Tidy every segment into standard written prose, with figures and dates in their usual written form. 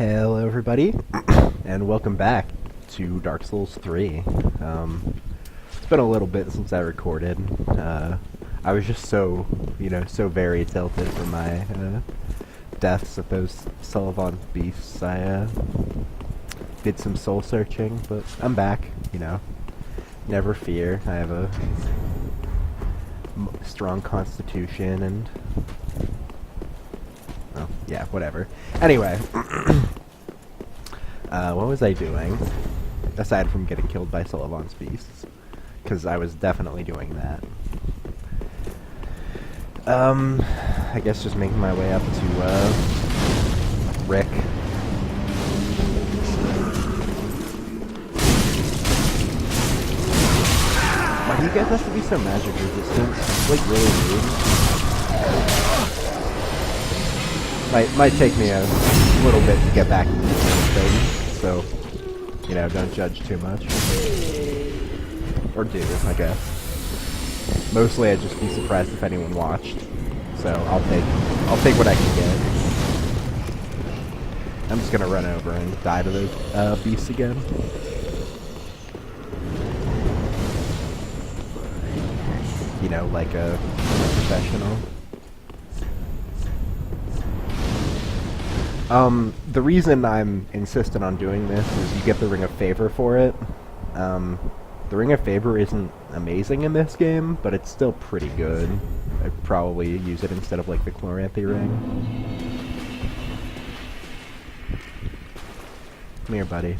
Hello everybody, and welcome back to Dark Souls 3. It's been a little bit since I recorded. I was just so very tilted from my deaths of those Sullivan beasts. I did some soul searching, but I'm back, Never fear, I have a strong constitution and... Oh, yeah, whatever. Anyway, what was I doing? Aside from getting killed by Sullivan's beasts. Because I was definitely doing that. I guess just making my way up to, Rick. Why do you guys have to be so magic resistant? It's, like, really rude. Might take me a little bit to get back into this thing, so, don't judge too much. Or do, I guess. Mostly I'd just be surprised if anyone watched, so I'll take what I can get. I'm just gonna run over and die to those beasts again. Like a professional. The reason I'm insistent on doing this is you get the Ring of Favor for it. The Ring of Favor isn't amazing in this game, but it's still pretty good. I'd probably use it instead of, like, the Chloranthy Ring. Come here, buddy.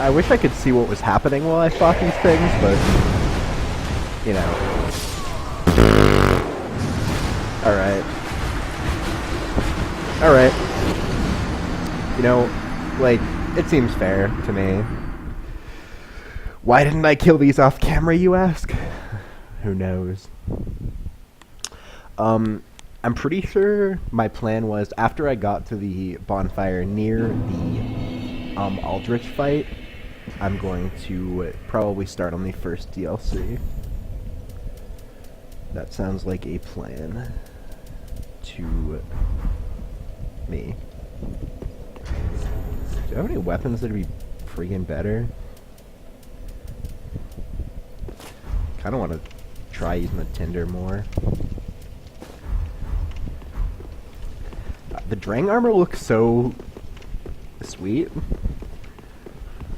I wish I could see what was happening while I fought these things, but, Alright. It seems fair to me. Why didn't I kill these off camera, you ask? Who knows? I'm pretty sure my plan was, after I got to the bonfire near the, Aldrich fight, I'm going to probably start on the first DLC. That sounds like a plan to me. Do I have any weapons that would be freaking better? Kinda want to try using the tinder more. The Drang armor looks so sweet.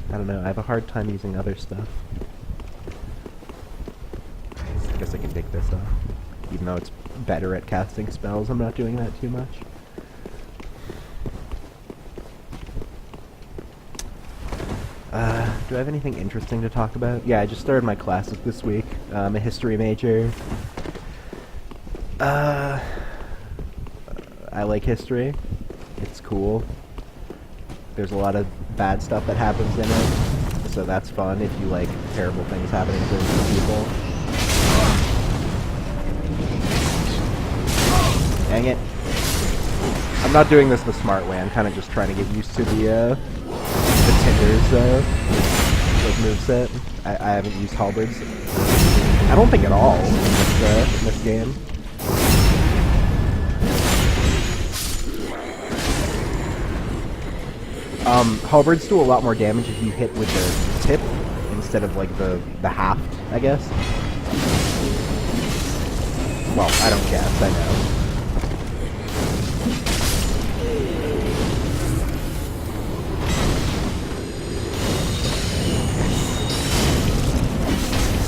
I don't know, I have a hard time using other stuff. I guess I can take this off. Even though it's better at casting spells, I'm not doing that too much. Do I have anything interesting to talk about? Yeah, I just started my classes this week. I'm a history major. I like history. It's cool. There's a lot of bad stuff that happens in it, so that's fun if you like terrible things happening to people. Dang it. I'm not doing this the smart way, I'm kind of just trying to get used to the Tinder's, moveset. I haven't used halberds. I don't think at all in this game. Halberds do a lot more damage if you hit with the tip instead of, like, the haft, I guess. Well, I don't guess, I know.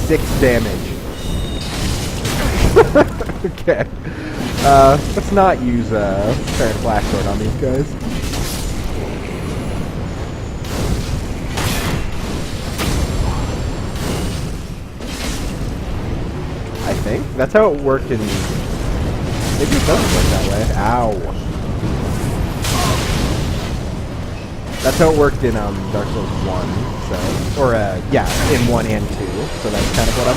Six damage. Okay. Let's not use Parent Blackthorn on these guys. I think that's how it worked in... Maybe it doesn't work that way. Ow. That's how it worked in Dark Souls 1, so... Or, yeah, in 1 and 2, so that's kind of what I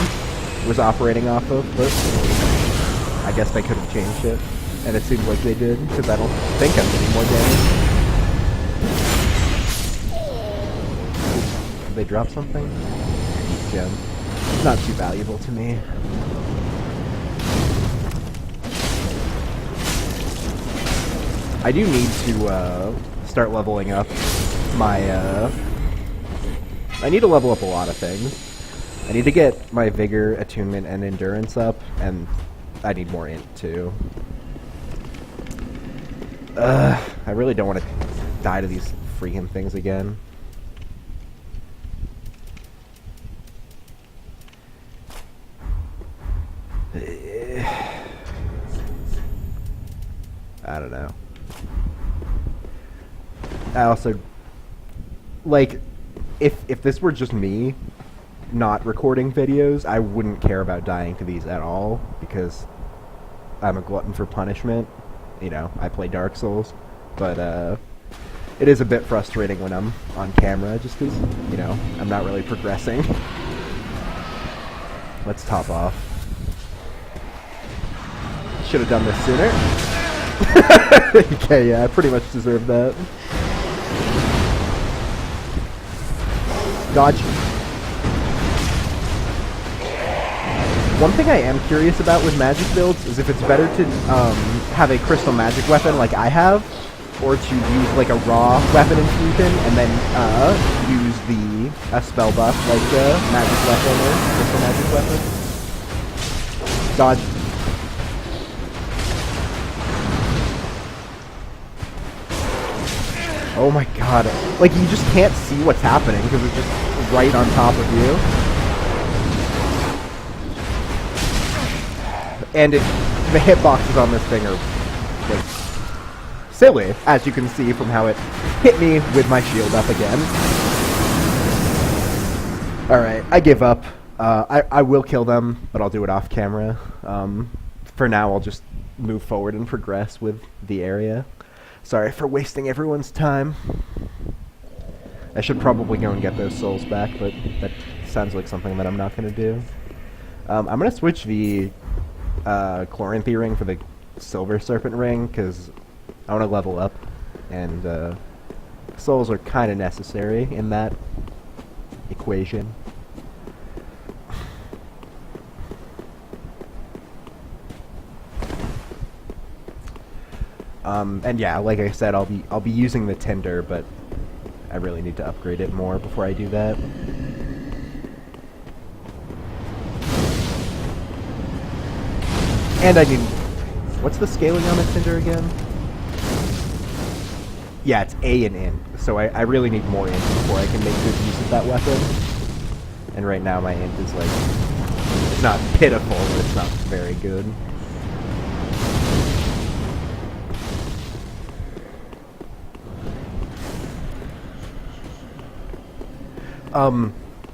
was operating off of, but... guess they could have changed it, and it seems like they did, because I don't think I'm getting more damage. Did they drop something? Gem. It's not too valuable to me. I do need to start leveling up my... I need to level up a lot of things. I need to get my Vigor, Attunement, and Endurance up, and I need more Int, too. I really don't want to die to these freaking things again. I don't know. I also... Like, if this were just me not recording videos, I wouldn't care about dying to these at all, because I'm a glutton for punishment. You know, I play Dark Souls, but it is a bit frustrating when I'm on camera, just because, you know, I'm not really progressing. Let's top off. Should have done this sooner. Okay, yeah, I pretty much deserve that. Dodge. One thing I am curious about with magic builds is if it's better to have a crystal magic weapon like I have, or to use like a raw weapon infusion and then use a spell buff like a magic weapon or crystal magic weapon. Dodge. Oh my god. Like, you just can't see what's happening because it's just right on top of you. And the hitboxes on this thing are, like, silly, as you can see from how it hit me with my shield up again. Alright, I give up. I will kill them, but I'll do it off camera. For now, I'll just move forward and progress with the area. Sorry for wasting everyone's time. I should probably go and get those souls back, but that sounds like something that I'm not going to do. I'm going to switch the Chloranthy ring for the Silver Serpent ring, because I want to level up, and souls are kind of necessary in that equation. And yeah, like I said, I'll be using the Tinder, but I really need to upgrade it more before I do that. And I need... What's the scaling on a Tinder again? Yeah, it's A and Int, so I really need more Int before I can make good use of that weapon. And right now my Int is like... It's not pitiful, but it's not very good.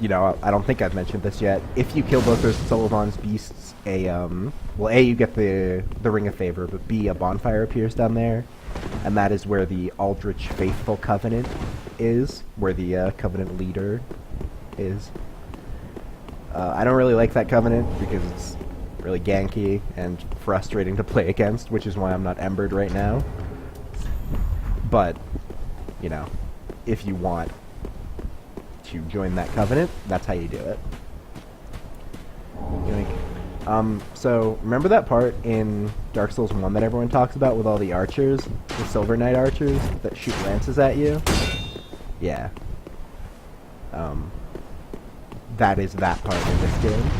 You know, I don't think I've mentioned this yet. If you kill both those Sullivan's beasts, well, A, you get the Ring of Favor, but B, a bonfire appears down there, and that is where the Aldrich Faithful Covenant is, where the Covenant leader is. I don't really like that Covenant, because it's really ganky and frustrating to play against, which is why I'm not embered right now. But, you know, if you want to join that covenant, that's how you do it. So remember that part in Dark Souls 1 that everyone talks about with all the archers, the Silver Knight archers that shoot lances at you? Yeah. That is that part in this game.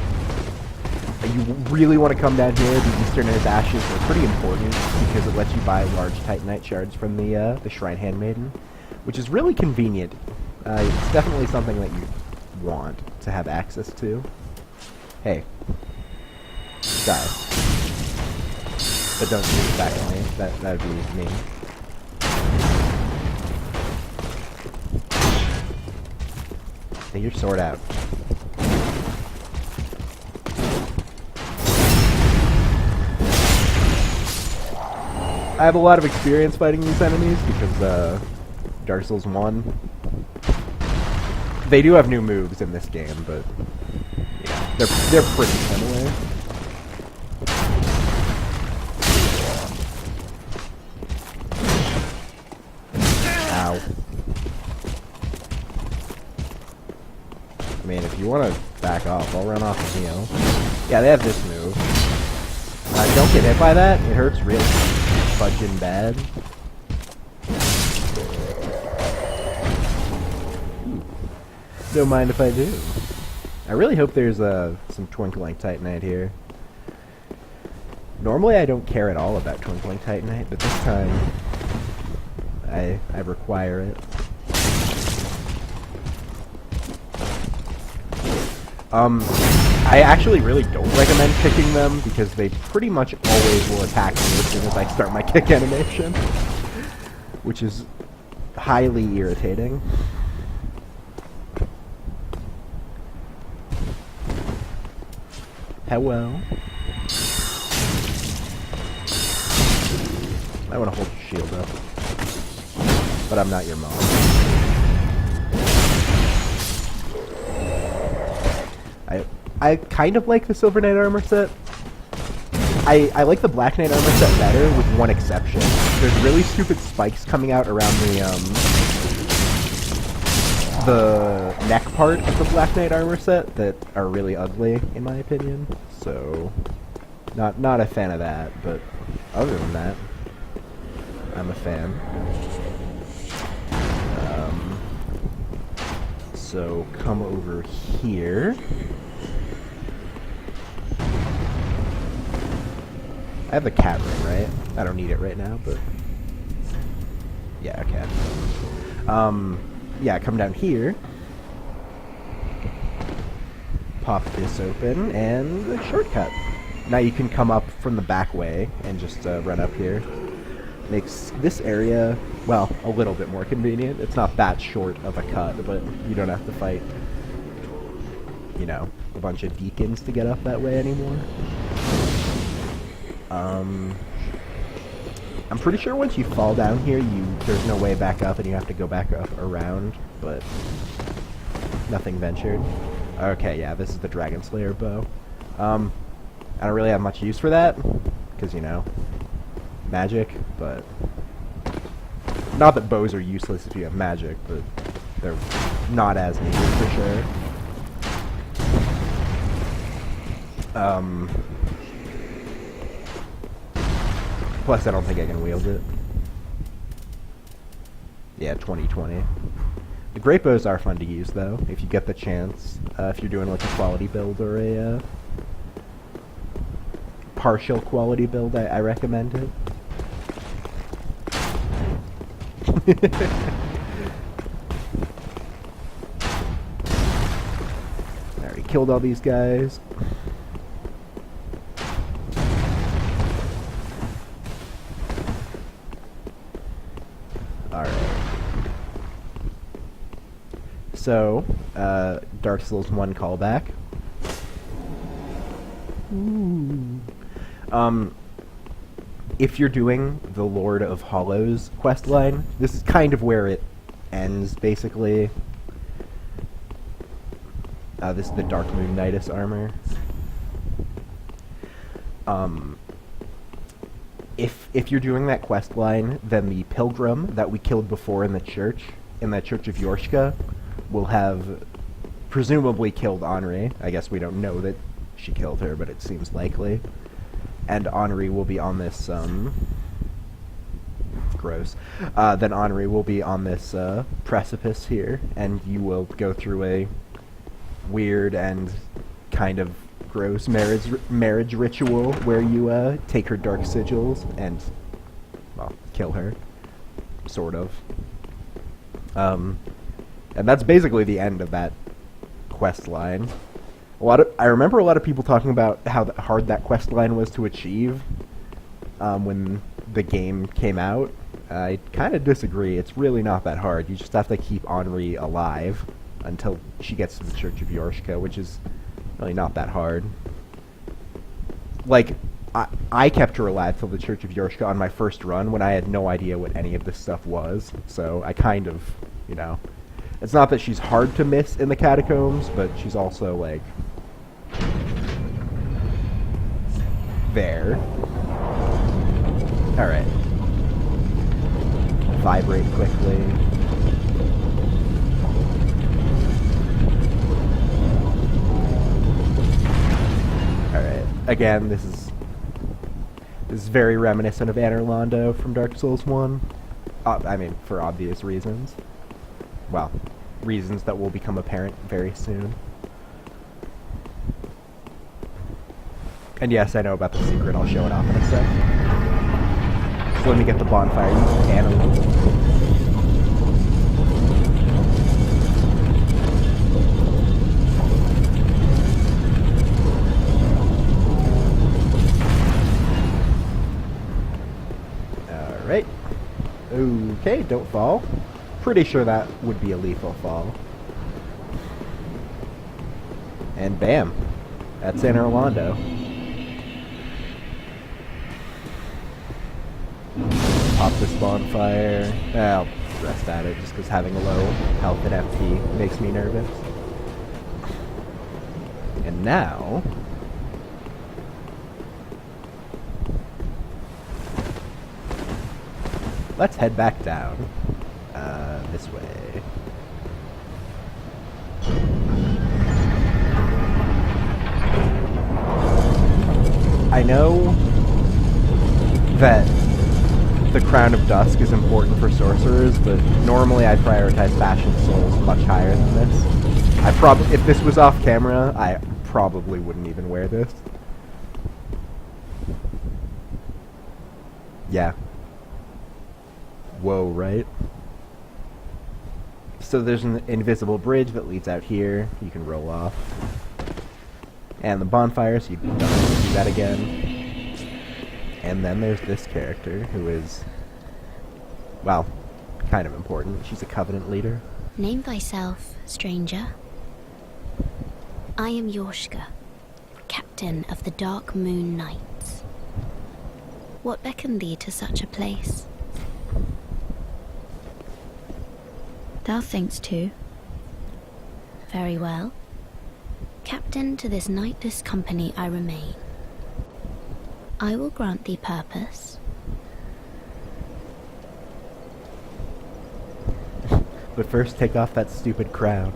You really want to come down here. The Eastern Air's Ashes are pretty important because it lets you buy large Titanite shards from the Shrine Handmaiden, which is really convenient. It's definitely something that you want to have access to. Hey. Die. But don't use it back at me. That would be mean. Take your sword out. I have a lot of experience fighting these enemies because, Dark Souls 1... They do have new moves in this game, but yeah, they're pretty similar. you want to back off, I'll run off and heal. Yeah, they have this move. Don't get hit by that. It hurts real fudging bad. Don't mind if I do. I really hope there's some Twinkling Titanite here. Normally I don't care at all about Twinkling Titanite, but this time I require it. I actually really don't recommend kicking them because they pretty much always will attack me as soon as I start my kick animation, which is highly irritating. Hello. I want to hold your shield up, but I'm not your mom. I kind of like the Silver Knight armor set. I like the Black Knight armor set better, with one exception. There's really stupid spikes coming out around the neck part of the Black Knight armor set that are really ugly, in my opinion. So, not a fan of that, but other than that, I'm a fan. So come over here. I have the cat ring, right? I don't need it right now, but yeah, okay. Yeah, come down here. Pop this open, and a shortcut. Now you can come up from the back way and just run up here. Makes this area, well, a little bit more convenient. It's not that short of a cut, but you don't have to fight, you know, a bunch of deacons to get up that way anymore. I'm pretty sure once you fall down here, there's no way back up and you have to go back up around, but nothing ventured. Okay, yeah, this is the Dragon Slayer bow. I don't really have much use for that, because, you know, magic, but not that bows are useless if you have magic, but they're not as needed for sure. Plus I don't think I can wield it. Yeah, 2020. The great bows are fun to use though, if you get the chance. If you're doing like a quality build or a partial quality build, I recommend it. I already killed all these guys. Alright. So, Dark Souls 1 callback. Ooh. If you're doing the Lord of Hollows questline, this is kind of where it ends, basically. This is the Dark Moon Nidus armor. If you're doing that questline, then the pilgrim that we killed before in that church of Yorshka, will have presumably killed Henri. I guess we don't know that she killed her, but it seems likely. And Henri will be on this, gross. Then Henri will be on this, precipice here, and you will go through a weird and kind of gross marriage ritual where you, take her dark sigils and, well, kill her. Sort of. And that's basically the end of that quest line. I remember a lot of people talking about how hard that quest line was to achieve when the game came out. I kind of disagree. It's really not that hard. You just have to keep Henri alive until she gets to the Church of Yorshka, which is really not that hard. Like, I kept her alive till the Church of Yorshka on my first run when I had no idea what any of this stuff was. So I kind of, you know... It's not that she's hard to miss in the catacombs, but she's also, like... there. Alright. Vibrate quickly. again, this is very reminiscent of Anor Londo from Dark Souls 1. I mean, for obvious reasons. Well, reasons that will become apparent very soon. And yes, I know about the secret. I'll show it off in a sec. So let me get the bonfire using animals. Alright. Okay, don't fall. Pretty sure that would be a lethal fall. And bam. That's Anor Londo. Pop this bonfire. I'll rest at it just because having a low health and FP makes me nervous. And now... let's head back down. This way. I know that the Crown of Dusk is important for sorcerers, but normally I prioritize Fashion Souls much higher than this. If this was off camera, I probably wouldn't even wear this. Yeah. Whoa, right? So there's an invisible bridge that leads out here. You can roll off. And the bonfire, so you don't have to do that again. And then there's this character, who is, well, kind of important. She's a Covenant leader. Name thyself, stranger. I am Yorshka, captain of the Dark Moon Knights. What beckoned thee to such a place? Thou thinkst too. Very well. Captain to this knightless company I remain. I will grant thee purpose. But first take off that stupid crown.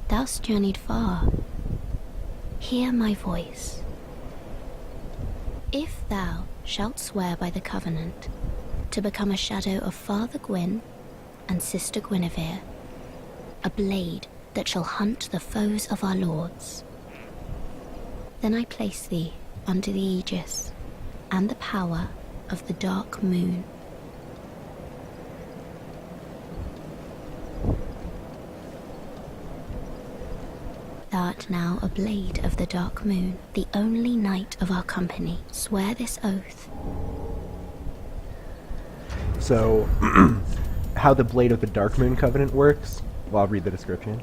Thou'st journeyed far. Hear my voice. If thou shalt swear by the Covenant to become a shadow of Father Gwyn and Sister Guinevere, a blade that shall hunt the foes of our lords, then I place thee under the aegis and the power of the Dark Moon. Thou art now a blade of the Dark Moon, the only knight of our company. Swear this oath. So, how the Blade of the Dark Moon Covenant works? Well, I'll read the description.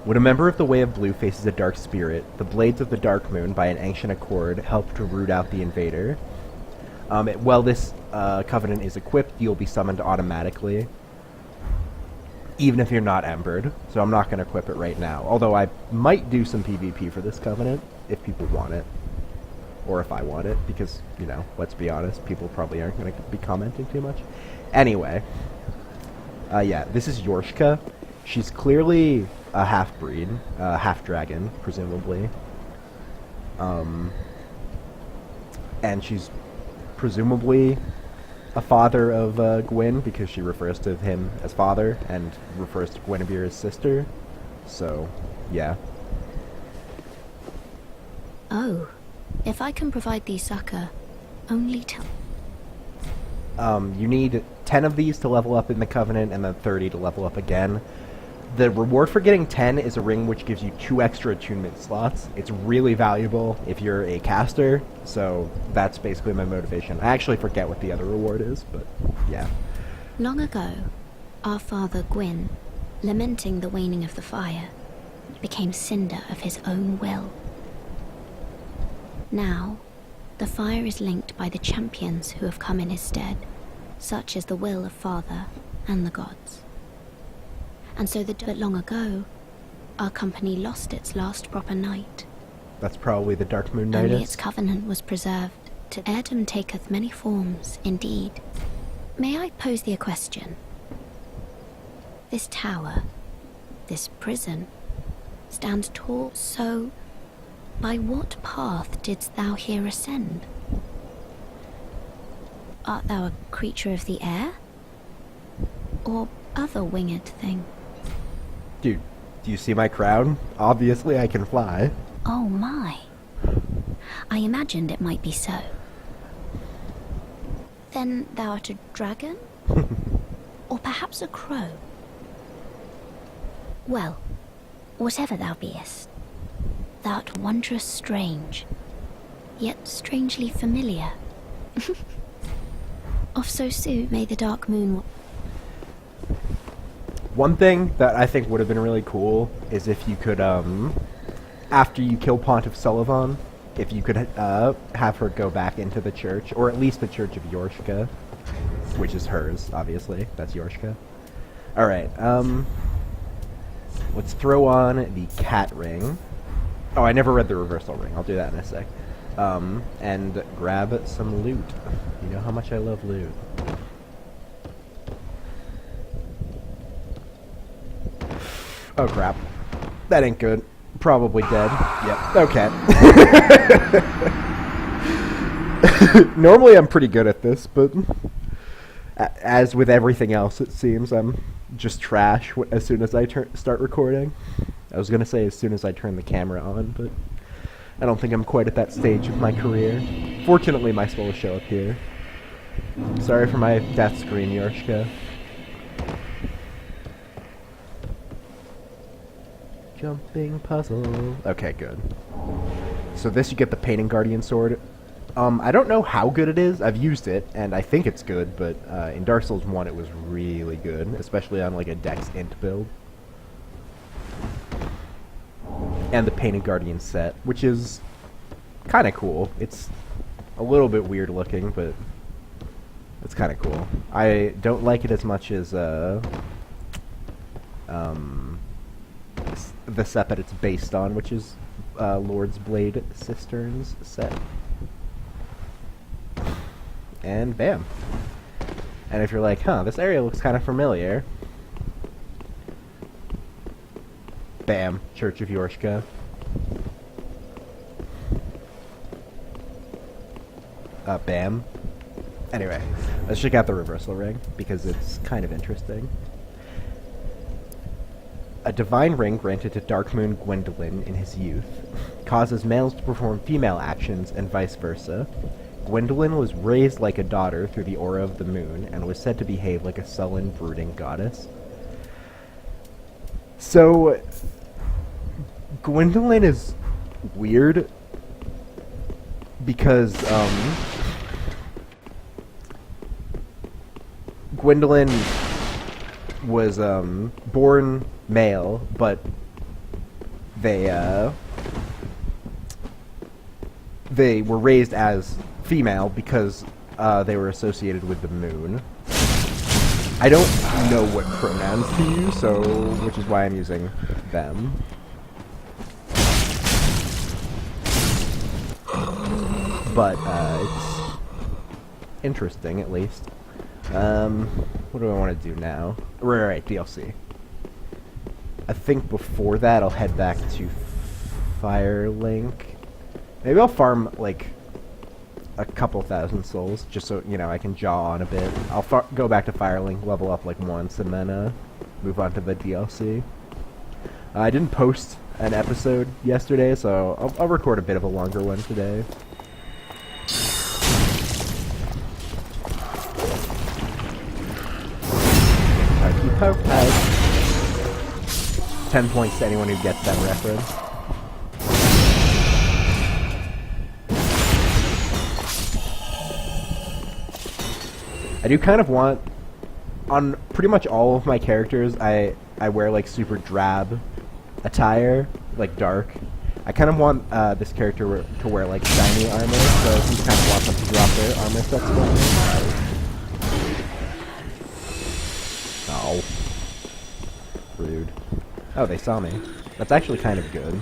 When a member of the Way of Blue faces a dark spirit, the Blades of the Dark Moon, by an ancient accord, help to root out the invader. While this covenant is equipped, you'll be summoned automatically, even if you're not embered. So I'm not going to equip it right now, although I might do some PvP for this covenant, if people want it. Or if I want it, because, you know, let's be honest, people probably aren't going to be commenting too much. Anyway, yeah, this is Yorshka. She's clearly a half-breed, half-dragon, presumably. And she's presumably a father of Gwyn, because she refers to him as father, and refers to Guinevere as sister. So, yeah. Oh, if I can provide thee succor, only tell... You need 10 of these to level up in the Covenant, and then 30 to level up again. The reward for getting 10 is a ring which gives you 2 extra attunement slots. It's really valuable if you're a caster, so that's basically my motivation. I actually forget what the other reward is, but yeah. Long ago, our father Gwyn, lamenting the waning of the fire, became cinder of his own will. Now, the fire is linked by the champions who have come in his stead, such as the will of Father and the gods. And so but long ago, our company lost its last proper knight. That's probably the Dark Moon Knightess. Only its covenant was preserved. To heirdom taketh many forms, indeed. May I pose thee a question? This tower, this prison, stands tall so By what path didst thou here ascend? Art thou a creature of the air? Or other winged thing? Dude, do you see my crown? Obviously I can fly. Oh my. I imagined it might be so. Then thou art a dragon? Or perhaps a crow? Well, whatever thou beest, thou'rt wondrous strange, yet strangely familiar. Of so soon may the dark moon... One thing that I think would have been really cool is if you could, after you kill Pontiff Sullivan, if you could have her go back into the church, or at least the church of Yorshka, which is hers, obviously. That's Yorshka. Alright, let's throw on the cat ring. Oh, I never read the reversal ring. I'll do that in a sec. And grab some loot. You know how much I love loot. Oh crap. That ain't good. Probably dead. Yep. Okay. Normally I'm pretty good at this, but as with everything else, it seems I'm just trash as soon as I start recording. I was gonna say as soon as I turn the camera on, but I don't think I'm quite at that stage of my career. Fortunately, my soul will show up here. Sorry for my death screen, Yorshka. Jumping puzzle. Okay, good. So this, you get the Painting Guardian Sword. I don't know how good it is. I've used it, and I think it's good, but in Dark Souls 1 it was really good, especially on like a Dex Int build. And the Painted Guardian set, which is kind of cool. It's a little bit weird looking, but it's kind of cool. I don't like it as much as the set that it's based on, which is Lord's Blade Cisterns set. And bam. And if you're like, huh, this area looks kind of familiar. Bam, Church of Yorshka. Bam. Anyway, let's check out the reversal ring, because it's kind of interesting. A divine ring granted to Darkmoon Gwendolyn in his youth causes males to perform female actions and vice versa. Gwendolyn was raised like a daughter through the aura of the moon and was said to behave like a sullen, brooding goddess. So, Gwendolyn is weird because, Gwendolyn was, born male, but they were raised as female because, they were associated with the moon. I don't know what pronouns to use, so, which is why I'm using them. But, it's interesting, at least. What do I want to do now? Right, DLC. I think before that, I'll head back to Firelink. Maybe I'll farm, like, a couple thousand souls, just so, you know, I can jaw on a bit. I'll go back to Firelink, level up, like, once, and then, move on to the DLC. I didn't post an episode yesterday, so I'll record a bit of a longer one today. Poke pipe. 10 points to anyone who gets that reference. I do kind of want, on pretty much all of my characters, I wear like super drab attire, like dark. I kind of want this character to wear like shiny armor, so you kind of want them to drop their armor sets for me. Oh. Rude. Oh, they saw me. That's actually kind of good.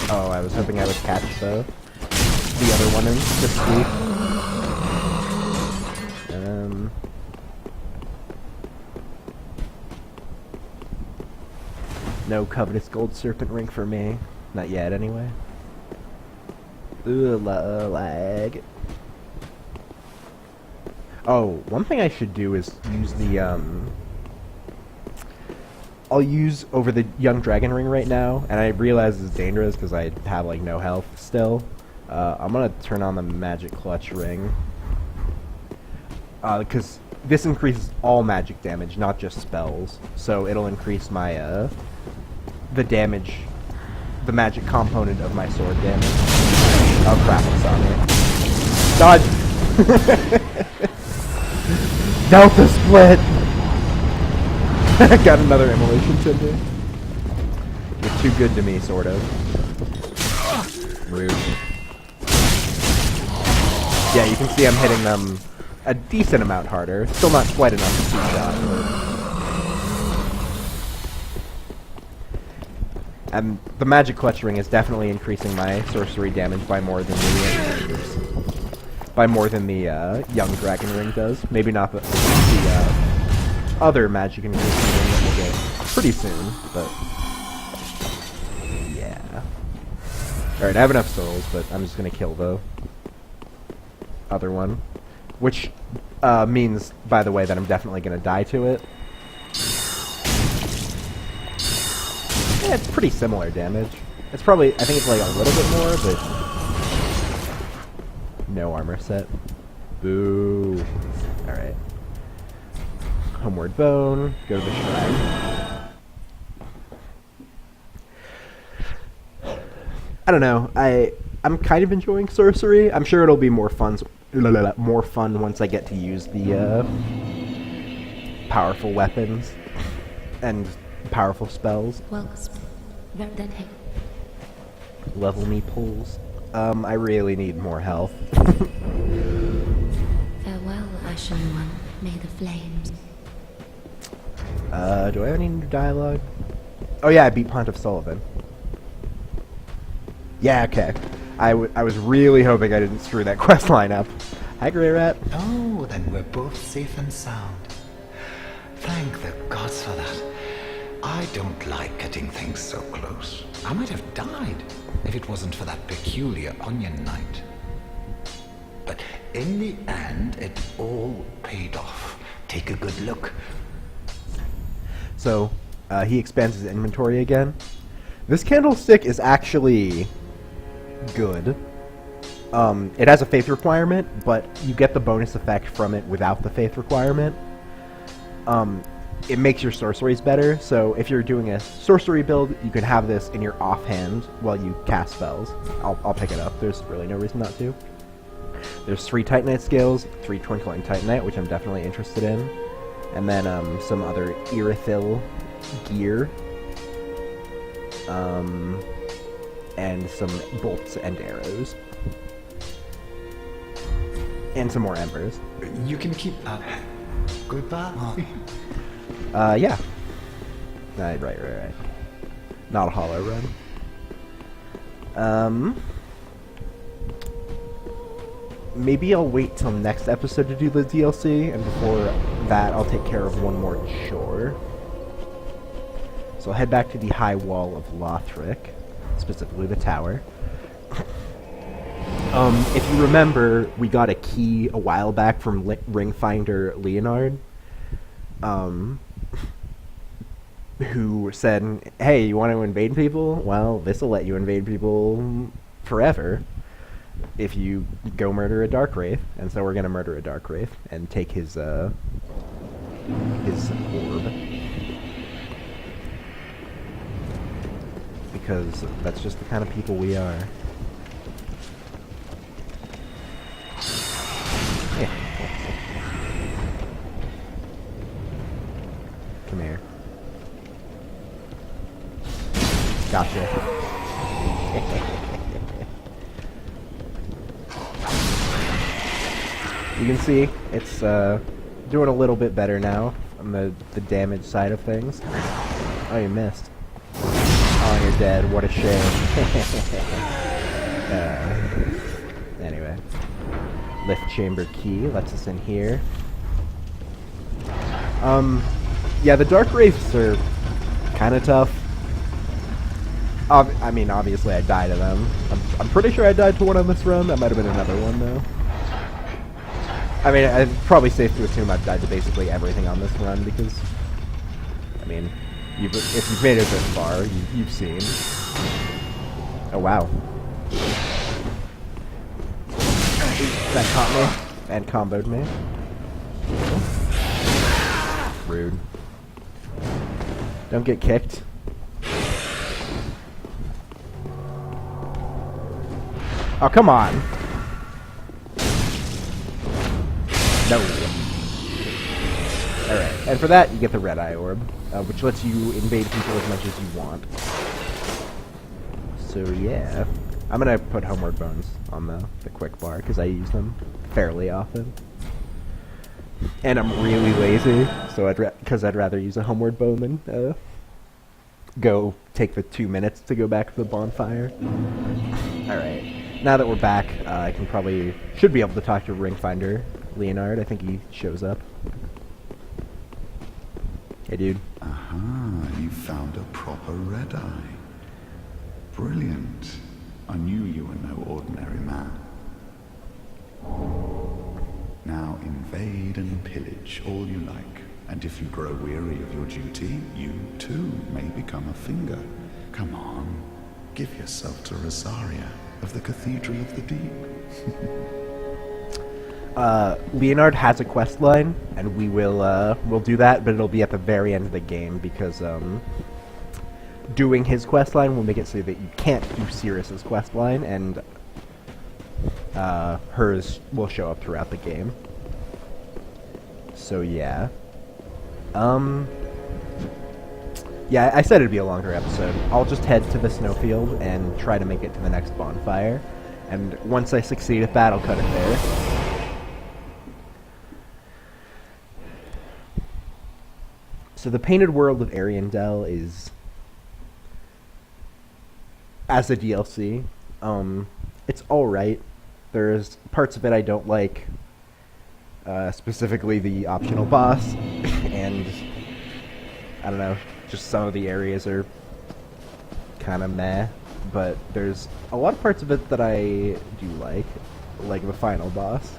Oh, I was hoping I would catch the other one in the sweep. No covetous gold serpent ring for me. Not yet, anyway. Ooh, lag. Oh, one thing I should do is use the, I'll use over the young dragon ring right now, and I realize it's dangerous because I have, like, no health still. I'm gonna turn on the magic clutch ring. Because this increases all magic damage, not just spells. So it'll increase my, the damage, the magic component of my sword damage. Oh crap, it's on me. Dodge! Delta split! Got another immolation tinder. You're too good to me, sort of. Rude. Yeah, you can see I'm hitting them a decent amount harder. Still not quite enough to two-shot, but... And the magic clutch ring is definitely increasing my sorcery damage by more than the young dragon ring does. Maybe not the other magic increasing ring that we'll get pretty soon, but yeah. Alright, I have enough souls, but I'm just gonna kill the other one. Which means, by the way, that I'm definitely gonna die to it. Yeah, it's pretty similar damage. It's probably, I think it's like a little bit more, but no armor set. Boo. Alright. Homeward Bone, go to the shrine. I don't know, I'm kind of enjoying sorcery. I'm sure it'll be more fun once I get to use the powerful weapons and powerful spells. Level me pulls. I really need more health. Farewell, Ashen One. May the flames. Do I have any new dialogue? Oh yeah, I beat Pontiff Sullivan. Yeah, okay. I was really hoping I didn't screw that quest line up. Hi, Grey Rat. Oh, then we're both safe and sound. Thank the gods for that. I don't like getting things so close. I might have died if it wasn't for that peculiar onion knight. But in the end, it all paid off. Take a good look. So, he expands his inventory again. This candlestick is actually good. It has a faith requirement, but you get the bonus effect from it without the faith requirement. It makes your sorceries better, so if you're doing a sorcery build, you can have this in your offhand while you cast spells. I'll pick it up, there's really no reason not to. There's 3 Titanite scales, 3 Twinkling Titanite, which I'm definitely interested in, and then some other Irithil gear, and some bolts and arrows. And some more embers. You can keep that. Goodbye. Yeah. Right. Not a hollow run. Maybe I'll wait till next episode to do the DLC, and before that I'll take care of one more chore. So I'll head back to the High Wall of Lothric, specifically the tower. If you remember, we got a key a while back from Ringfinder Leonard, who said, hey, you want to invade people? Well, this'll let you invade people forever if you go murder a Dark Wraith. And so we're gonna murder a Dark Wraith and take his orb. Because that's just the kind of people we are. Come here. Gotcha. You can see it's doing a little bit better now on the damage side of things. Oh, you missed. Oh, you're dead. What a shame. Anyway. Lift chamber key lets us in here. Yeah, the Dark Wraiths are kind of tough. I mean, obviously I die to them. I'm pretty sure I died to one on this run. That might have been another one, though. I mean, it's probably safe to assume I've died to basically everything on this run, because, I mean, if you've made it this far, you've seen. Oh, wow. That caught me, and comboed me. Rude. Don't get kicked. Oh, come on. No. Alright, and for that, you get the Red Eye Orb, which lets you invade people as much as you want. So, yeah. I'm gonna put Homeward Bones on the quick bar, because I use them fairly often. And I'm really lazy, so because I'd rather use a Homeward Bone than go take the 2 minutes to go back to the bonfire. Alright. Now that we're back, I should be able to talk to Ringfinder Leonard. I think he shows up. Hey, dude. Aha, you found a proper red eye. Brilliant. I knew you were no ordinary man. Now invade and pillage all you like, and if you grow weary of your duty, you too may become a finger. Come on, give yourself to Rosaria of the Cathedral of the Deep. Leonard has a quest line, and we'll do that, but it'll be at the very end of the game, because doing his quest line will make it so that you can't do Sirius's quest line, and hers will show up throughout the game. So yeah. Yeah, I said it'd be a longer episode. I'll just head to the snowfield and try to make it to the next bonfire. And once I succeed at that, I'll cut it there. So the Painted World of Ariandel is, as a DLC, it's alright. There's parts of it I don't like, specifically the optional boss, and I don't know, just some of the areas are kind of meh, but there's a lot of parts of it that I do like the final boss,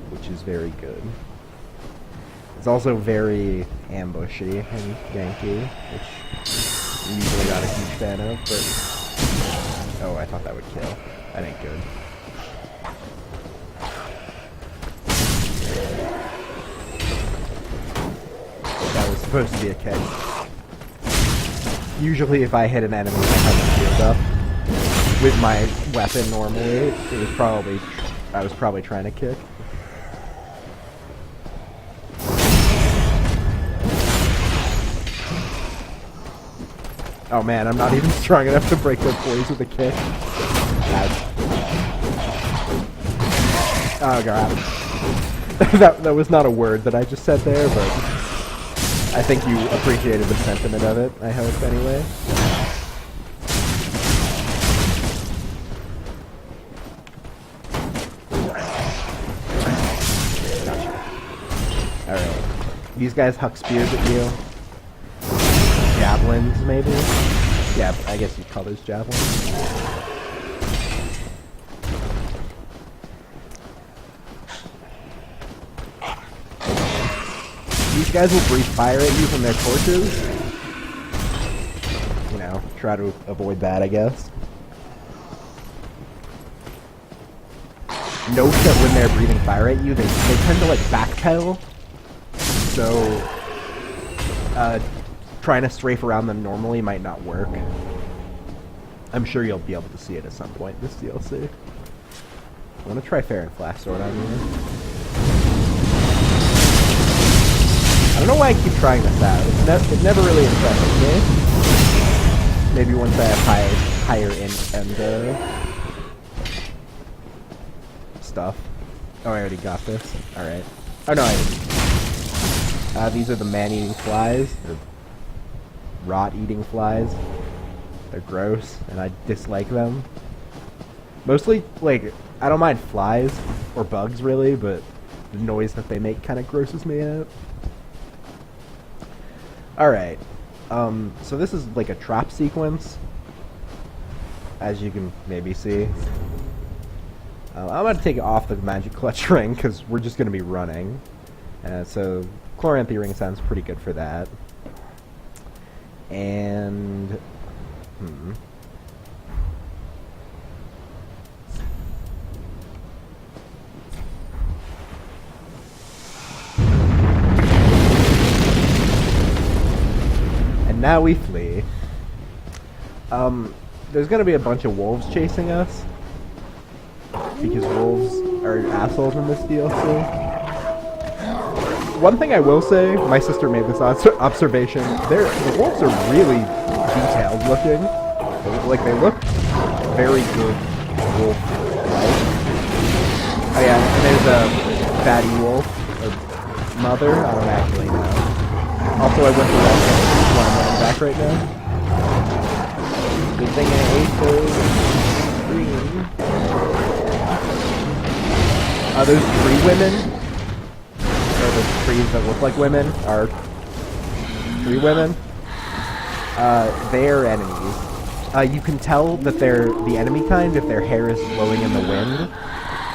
which is very good. It's also very ambushy and ganky, which I'm usually not a huge fan of, but... Oh, I thought that would kill. That ain't good. That was supposed to be a kick. Usually if I hit an enemy and I have a shield up with my weapon normally, I was probably trying to kick. Oh man, I'm not even strong enough to break their poise with a kick. Oh god. that was not a word that I just said there, but I think you appreciated the sentiment of it, I hope, anyway. Gotcha. Alright. These guys huck spears at you. Javelins, maybe? Yeah, I guess you'd call those javelins. These guys will breathe fire at you from their torches. You know, try to avoid that, I guess. Note that when they're breathing fire at you, they tend to, like, backpedal. So, trying to strafe around them normally might not work. I'm sure you'll be able to see it at some point in this DLC. I want to try Fair and Flash Sword on you. I don't know why I keep trying this out. It never really impresses me. Maybe once I have higher int and stuff. Oh, I already got this. Alright. Oh no, I didn't. These are the man-eating flies. Or rot-eating flies. They're gross, and I dislike them. Mostly, like, I don't mind flies, or bugs really, but the noise that they make kind of grosses me out. Alright, so this is like a trap sequence. as you can maybe see. I'm going to take it off the magic clutch ring because we're just going to be running. So Chloranthy ring sounds pretty good for that. And... And now we flee. There's going to be a bunch of wolves chasing us. Because wolves are assholes in this DLC. One thing I will say, my sister made this observation, the wolves are really detailed looking. Like, they look very good wolf-like. Oh yeah, and there's a fatty wolf, or mother, I don't actually know. Also, I went to that one I'm running back right now. Good thing I ate those green. Those tree women, or the trees that look like women, are tree women. They're enemies. You can tell that they're the enemy kind if their hair is blowing in the wind,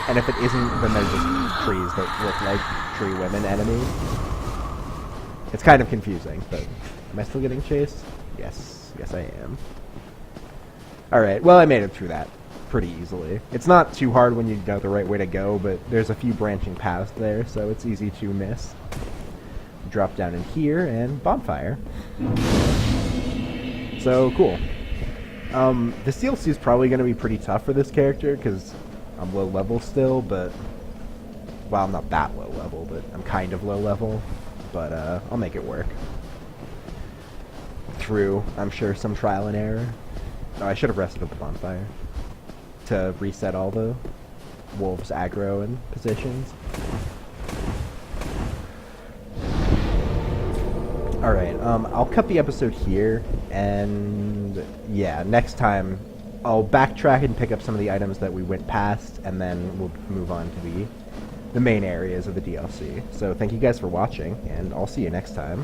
and if it isn't, then they're just trees that look like tree women enemies. It's kind of confusing, but am I still getting chased? Yes, I am. Alright, well I made it through that pretty easily. It's not too hard when you know the right way to go, but there's a few branching paths there, so it's easy to miss. Drop down in here, and bonfire. So, cool. This DLC is probably going to be pretty tough for this character, because I'm low level still, but... Well, I'm not that low level, but I'm kind of low level. But, I'll make it work. Through, I'm sure, some trial and error. Oh, I should have rested at the bonfire to reset all the wolves' aggro and positions. Alright, I'll cut the episode here, and yeah, next time I'll backtrack and pick up some of the items that we went past, and then we'll move on to the main areas of the DLC. So thank you guys for watching, and I'll see you next time.